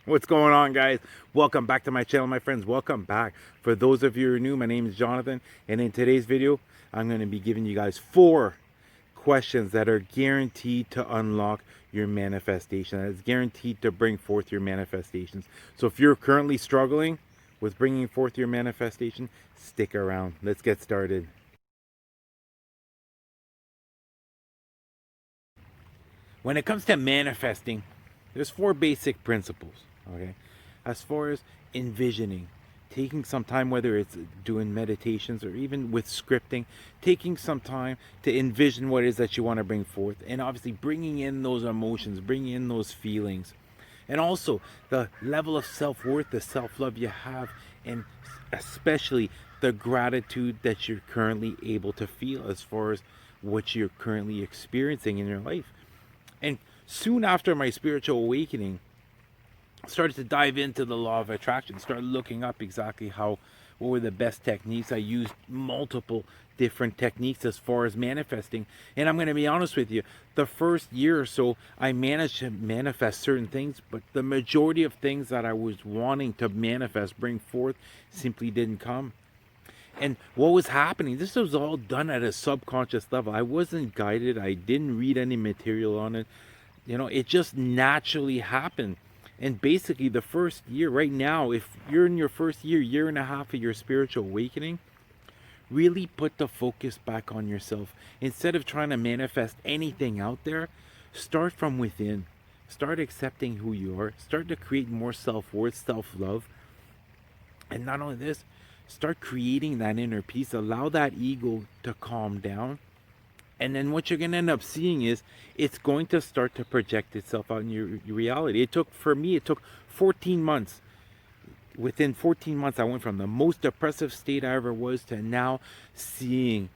What's going on, guys? Welcome back to my channel, my friends. Welcome back. For those of you who are new, my name is Jonathan, and in today's video I'm going to be giving you guys 4 questions that are guaranteed to unlock your manifestation. That is guaranteed to bring forth your manifestations. So if you're currently struggling with bringing forth your manifestation, stick around. Let's get started. When it comes to manifesting, there's 4 basic principles, okay? As far as envisioning, taking some time, whether it's doing meditations or even with scripting, taking some time to envision what it is that you want to bring forth, and obviously bringing in those emotions, bringing in those feelings, and also the level of self-worth, the self-love you have, and especially the gratitude that you're currently able to feel as far as what you're currently experiencing in your life. And soon after my spiritual awakening, I started to dive into the law of attraction, started looking up exactly what were the best techniques. I used multiple different techniques as far as manifesting. And I'm going to be honest with you, the first year or so, I managed to manifest certain things, but the majority of things that I was wanting to manifest, bring forth, simply didn't come. And what was happening, this was all done at a subconscious level. I wasn't guided. I didn't read any material on it. It just naturally happened. And basically the first year, right now, if you're in your first year and a half of your spiritual awakening, really put the focus back on yourself. Instead of trying to manifest anything out there, start from within. Start accepting who you are. Start to create more self-worth, self-love. And not only this, start creating that inner peace. Allow that ego to calm down. And then what you're going to end up seeing is it's going to start to project itself out in your reality. For me, it took 14 months. Within 14 months, I went from the most depressive state I ever was to now seeing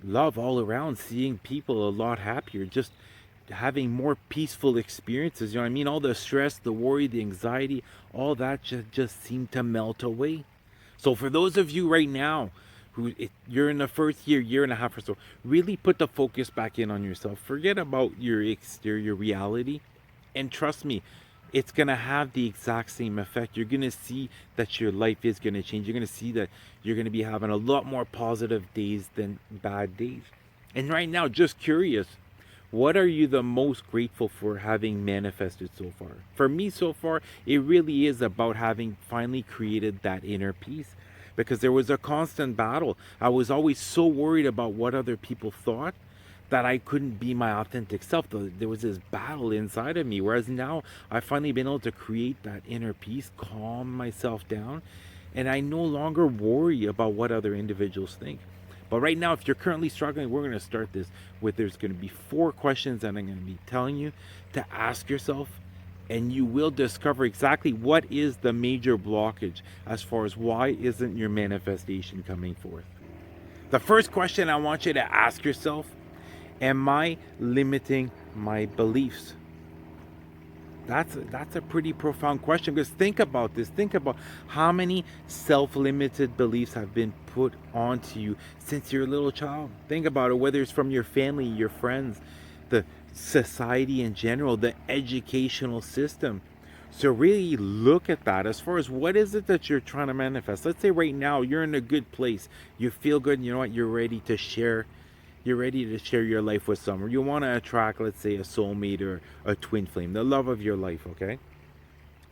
love all around, seeing people a lot happier, just having more peaceful experiences. You know what I mean? All the stress, the worry, the anxiety, all that just seemed to melt away. So for those of you right now you're in the first year and a half or so, really put the focus back in on yourself. Forget about your exterior reality, and trust me, it's going to have the exact same effect. You're going to see that your life is going to change. You're going to see that you're going to be having a lot more positive days than bad days. And right now, just curious, what are you the most grateful for having manifested so far? For me so far, it really is about having finally created that inner peace, because there was a constant battle. I was always so worried about what other people thought that I couldn't be my authentic self. There was this battle inside of me, whereas now I've finally been able to create that inner peace, calm myself down, and I no longer worry about what other individuals think. But right now, if you're currently struggling, we're going to start this with, there's going to be 4 questions that I'm going to be telling you to ask yourself, and you will discover exactly what is the major blockage as far as why isn't your manifestation coming forth. The first question I want you to ask yourself: am I limiting my beliefs? That's a pretty profound question, because think about this. Think about how many self-limited beliefs have been put onto you since you're a little child. Think about it, whether it's from your family, your friends, the society in general, the educational system. So really look at that as far as what is it that you're trying to manifest. Let's say right now you're in a good place. You feel good, and you know what? You're ready to share your life with someone. You want to attract, let's say, a soulmate or a twin flame, the love of your life, okay?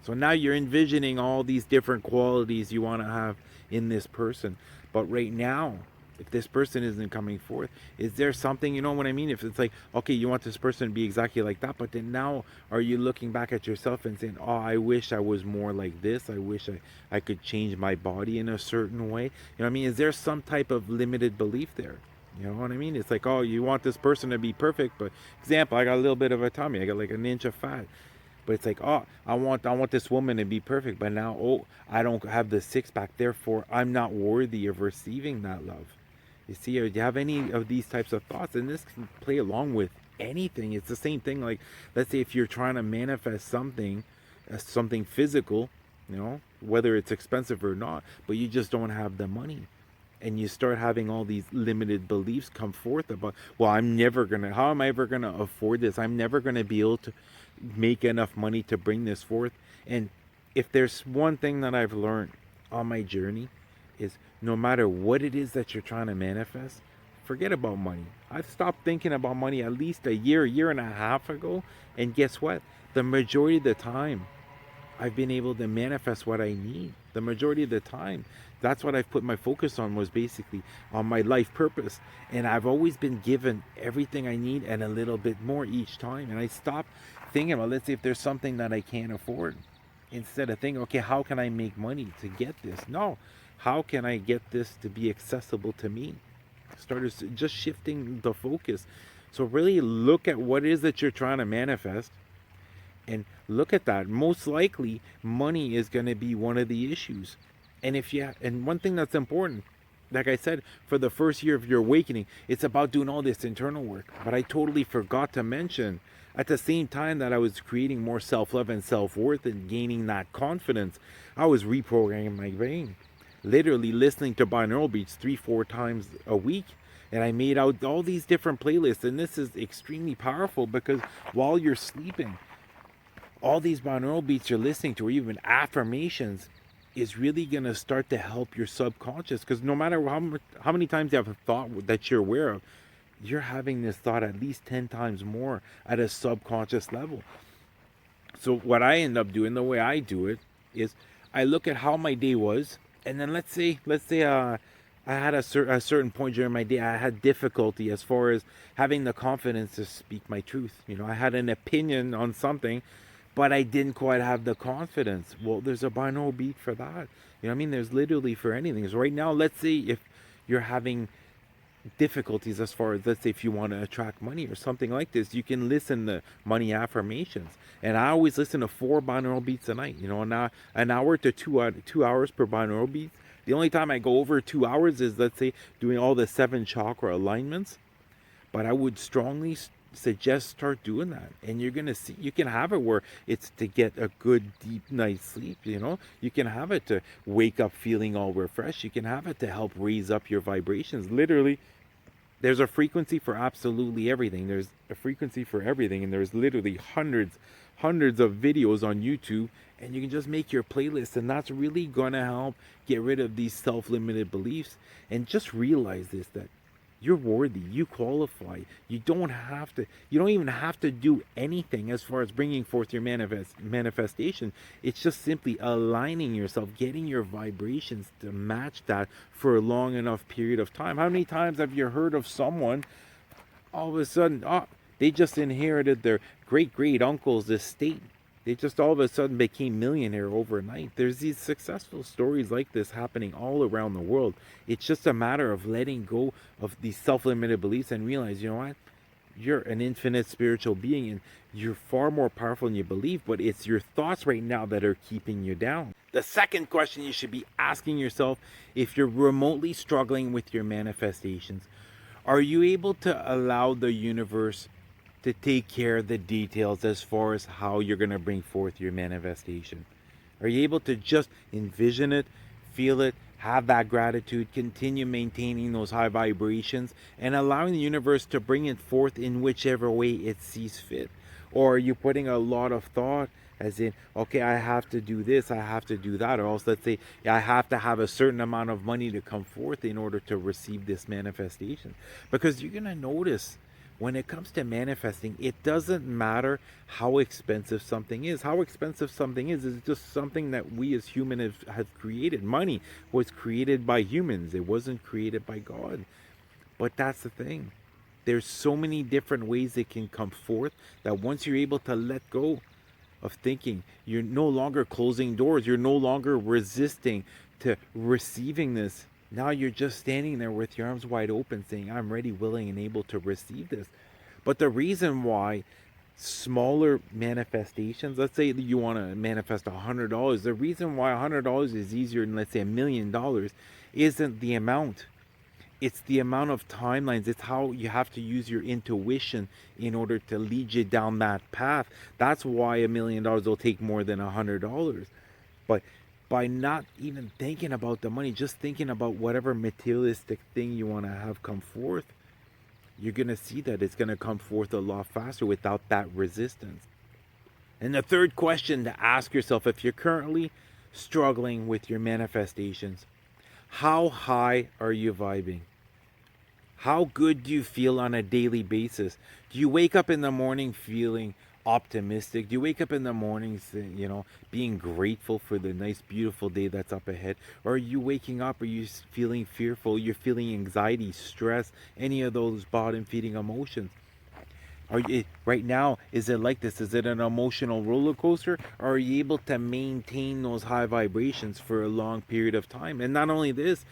So now you're envisioning all these different qualities you want to have in this person. But right now, if this person isn't coming forth, is there something, you know what I mean? If it's like, okay, you want this person to be exactly like that, but then now are you looking back at yourself and saying, oh, I wish I was more like this. I wish I could change my body in a certain way. You know what I mean? Is there some type of limited belief there? You know what I mean? It's like, oh, you want this person to be perfect, but example, I got a little bit of a tummy. I got like an inch of fat. But it's like, oh, I want this woman to be perfect, but now, oh, I don't have the 6-pack, therefore I'm not worthy of receiving that love. You see, or do you have any of these types of thoughts? And this can play along with anything. It's the same thing. Like, let's say if you're trying to manifest something physical, whether it's expensive or not, but you just don't have the money. And you start having all these limited beliefs come forth about, well, how am I ever gonna afford this? I'm never gonna be able make enough money to bring this forth. And if there's one thing that I've learned on my journey, is no matter what it is that you're trying to manifest, forget about money. I've stopped thinking about money at least a year and a half ago. And guess what? The majority of the time, I've been able to manifest what I need. The majority of the time, that's what I've put my focus on, was basically on my life purpose. And I've always been given everything I need and a little bit more each time. And I stop thinking about, let's say if there's something that I can't afford, instead of thinking, okay, how can I make money to get this? No, how can I get this to be accessible to me? Started just shifting the focus. So really look at what it is that you're trying to manifest, and look at that. Most likely money is going to be one of the issues. And and one thing that's important, like I said, for the first year of your awakening, it's about doing all this internal work. But I totally forgot to mention, at the same time that I was creating more self-love and self-worth and gaining that confidence, I was reprogramming my brain, literally listening to binaural beats 3-4 times a week. And I made out all these different playlists. And this is extremely powerful, because while you're sleeping, all these binaural beats you're listening to, or even affirmations, is really going to start to help your subconscious. Because no matter how many times you have a thought that you're aware of, you're having this thought at least 10 times more at a subconscious level. So what I end up doing, the way I do it, is I look at how my day was. And then let's say I had a certain point during my day, I had difficulty as far as having the confidence to speak my truth. I had an opinion on something, but I didn't quite have the confidence. Well, there's a binaural beat for that. You know what I mean? There's literally for anything. So right now, let's say if you're having difficulties as far as, let's say if you want to attract money or something like this, you can listen to money affirmations. And I always listen to 4 binaural beats a night. An hour to 2 hours per binaural beat. The only time I go over 2 hours is, let's say, doing all the 7 chakra alignments. But I would strongly suggest start doing that, and you're gonna see you can have it where it's to get a good deep night's sleep. You can have it to wake up feeling all refreshed. You can have it to help raise up your vibrations. Literally, there's a frequency for absolutely everything. There's a frequency for everything, and there's literally hundreds of videos on YouTube, and you can just make your playlist, and that's really gonna help get rid of these self-limited beliefs. And just realize this, that you're worthy, you qualify. You don't even have to do anything as far as bringing forth your manifestation. It's just simply aligning yourself, getting your vibrations to match that for a long enough period of time. How many times have you heard of someone, all of a sudden, they just inherited their great uncle's estate? They just all of a sudden became millionaire overnight. There's these successful stories like this happening all around the world. It's just a matter of letting go of these self-limited beliefs and realize, you know what? You're an infinite spiritual being, and you're far more powerful than you believe, but it's your thoughts right now that are keeping you down. The second question you should be asking yourself, if you're remotely struggling with your manifestations, are you able to allow the universe to take care of the details as far as how you're going to bring forth your manifestation? Are you able to just envision it, feel it, have that gratitude, continue maintaining those high vibrations, and allowing the universe to bring it forth in whichever way it sees fit? Or are you putting a lot of thought, as in, okay, I have to do this, I have to do that, or else, let's say, I have to have a certain amount of money to come forth in order to receive this manifestation? Because you're going to notice, when it comes to manifesting, it doesn't matter how expensive something is. How expensive something is just something that we as humans have created. Money was created by humans. It wasn't created by God. But that's the thing. There's so many different ways it can come forth, that once you're able to let go of thinking, you're no longer closing doors. You're no longer resisting to receiving this. Now you're just standing there with your arms wide open saying, I'm ready, willing, and able to receive this. But the reason why smaller manifestations, let's say you want to manifest $100, the reason why $100 is easier than, let's say, $1 million isn't the amount. It's the amount of timelines. It's how you have to use your intuition in order to lead you down that path. That's why $1 million will take more than $100. But by not even thinking about the money, just thinking about whatever materialistic thing you want to have come forth, you're going to see that it's going to come forth a lot faster without that resistance. And the third question to ask yourself, if you're currently struggling with your manifestations, how high are you vibing? How good do you feel on a daily basis? Do you wake up in the morning feeling optimistic? Do you wake up in the mornings, being grateful for the nice, beautiful day that's up ahead? Or are you waking up? Are you feeling fearful? You're feeling anxiety, stress, any of those bottom feeding emotions? Are you right now? Is it like this? Is it an emotional roller coaster? Or are you able to maintain those high vibrations for a long period of time? And not only this,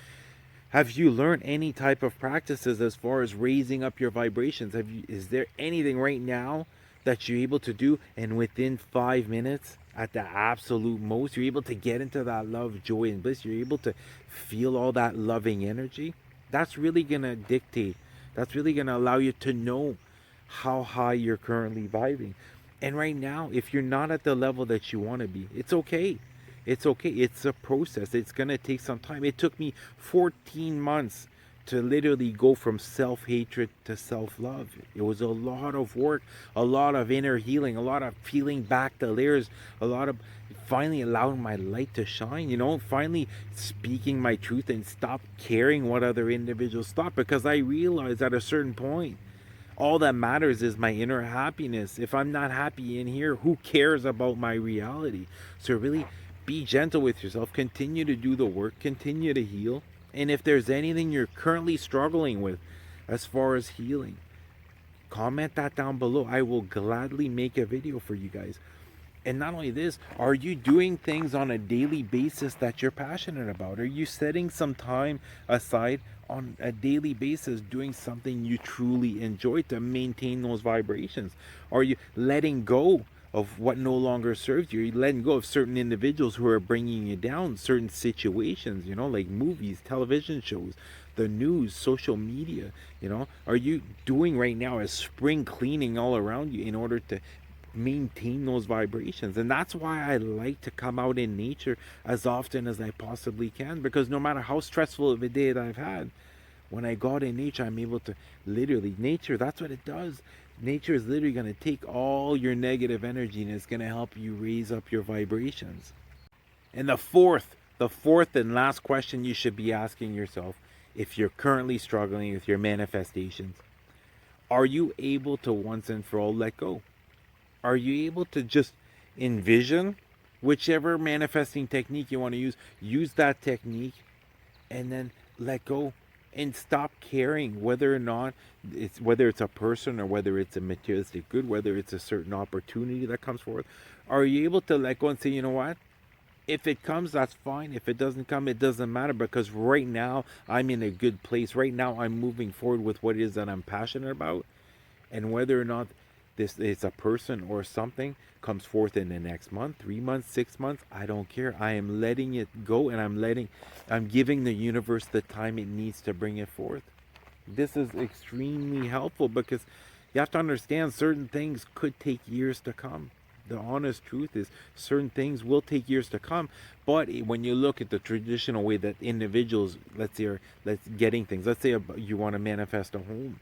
have you learned any type of practices as far as raising up your vibrations? Is there anything right now that you're able to do, and within 5 minutes at the absolute most, you're able to get into that love, joy, and bliss? You're able to feel all that loving energy? That's really gonna dictate. That's really gonna allow you to know how high you're currently vibing. And right now, if you're not at the level that you want to be, it's okay. It's okay. It's a process. It's going to take some time. It took me 14 months to literally go from self hatred to self love. It was a lot of work, a lot of inner healing, a lot of peeling back the layers, a lot of finally allowing my light to shine, finally speaking my truth and stop caring what other individuals thought, because I realized at a certain point, all that matters is my inner happiness. If I'm not happy in here, who cares about my reality? So really be gentle with yourself. Continue to do the work. Continue to heal. And if there's anything you're currently struggling with as far as healing, comment that down below. I will gladly make a video for you guys. And not only this, are you doing things on a daily basis that you're passionate about? Are you setting some time aside on a daily basis doing something you truly enjoy to maintain those vibrations? Are you letting go of what no longer serves you? Are you letting go of certain individuals who are bringing you down, certain situations, like movies, television shows, the news, social media? Are you doing right now a spring cleaning all around you in order to maintain those vibrations? And that's why I like to come out in nature as often as I possibly can, because no matter how stressful of a day that I've had, when I go out in nature, I'm able to literally, nature, that's what it does. Nature is literally going to take all your negative energy and it's going to help you raise up your vibrations. And the fourth and last question you should be asking yourself, if you're currently struggling with your manifestations, are you able to once and for all let go? Are you able to just envision whichever manifesting technique you want to use that technique, and then let go and stop caring whether or not whether it's a person, or whether it's a materialistic good, whether it's a certain opportunity that comes forward? Are you able to let go and say, you know what? If it comes, that's fine. If it doesn't come, it doesn't matter, because right now I'm in a good place. Right now I'm moving forward with what it is that I'm passionate about. And whether or not this is a person or something comes forth in the next month, 3 months, 6 months, I don't care. I am letting it go, and I'm giving the universe the time it needs to bring it forth. This is extremely helpful, because you have to understand certain things could take years to come. The honest truth is certain things will take years to come. But when you look at the traditional way that individuals, let's say, getting things, let's say you want to manifest a home,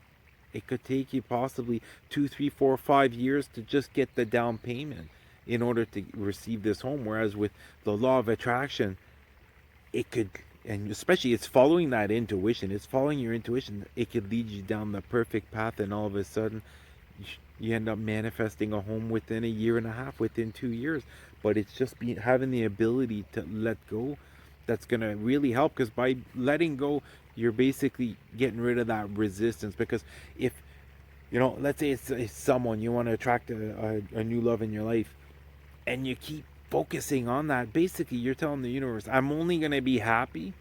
it could take you possibly 2, 3, 4, 5 years to just get the down payment in order to receive this home. Whereas with the law of attraction, it could, and especially it's following that intuition, it's following your intuition, it could lead you down the perfect path, and all of a sudden you end up manifesting a home within a year and a half, within 2 years. But it's just having the ability to let go that's going to really help, because by letting go, you're basically getting rid of that resistance. Because if, let's say it's someone you want to attract a new love in your life, and you keep focusing on that, basically you're telling the universe, I'm only going to be happy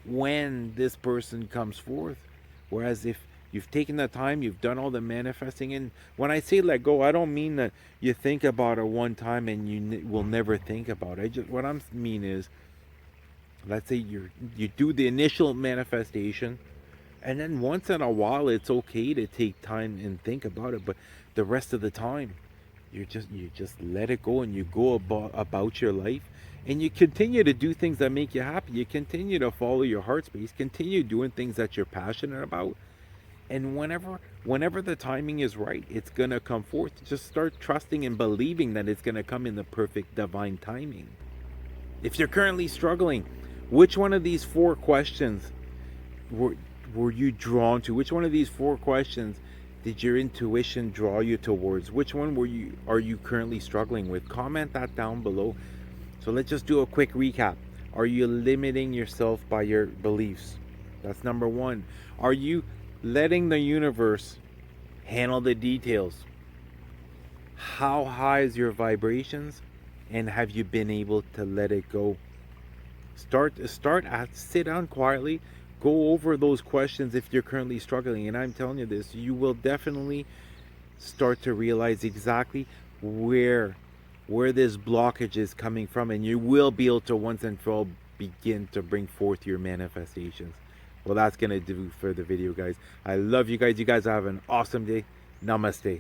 when this person comes forth. Whereas if you've taken the time, you've done all the manifesting, and when I say let go, I don't mean that you think about it one time and you will never think about it. What I mean is, let's say you do the initial manifestation, and then once in a while it's okay to take time and think about it, but the rest of the time you just let it go, and you go about your life, and you continue to do things that make you happy. You continue to follow your heart space, continue doing things that you're passionate about, And whenever the timing is right, it's going to come forth. Just start trusting and believing that it's going to come in the perfect divine timing. If you're currently struggling, which one of these four questions were were you drawn to? Which one of these four questions did your intuition draw you towards? Which one are you currently struggling with? Comment that down below. So let's just do a quick recap. Are you limiting yourself by your beliefs? That's number one. Are you letting the universe handle the details? How high is your vibrations? And have you been able to let it go? Sit down quietly, go over those questions if you're currently struggling. And I'm telling you this, you will definitely start to realize exactly where this blockage is coming from, and you will be able to once and for all begin to bring forth your manifestations. Well, that's gonna do for the video, guys. I love you guys. You guys have an awesome day. Namaste.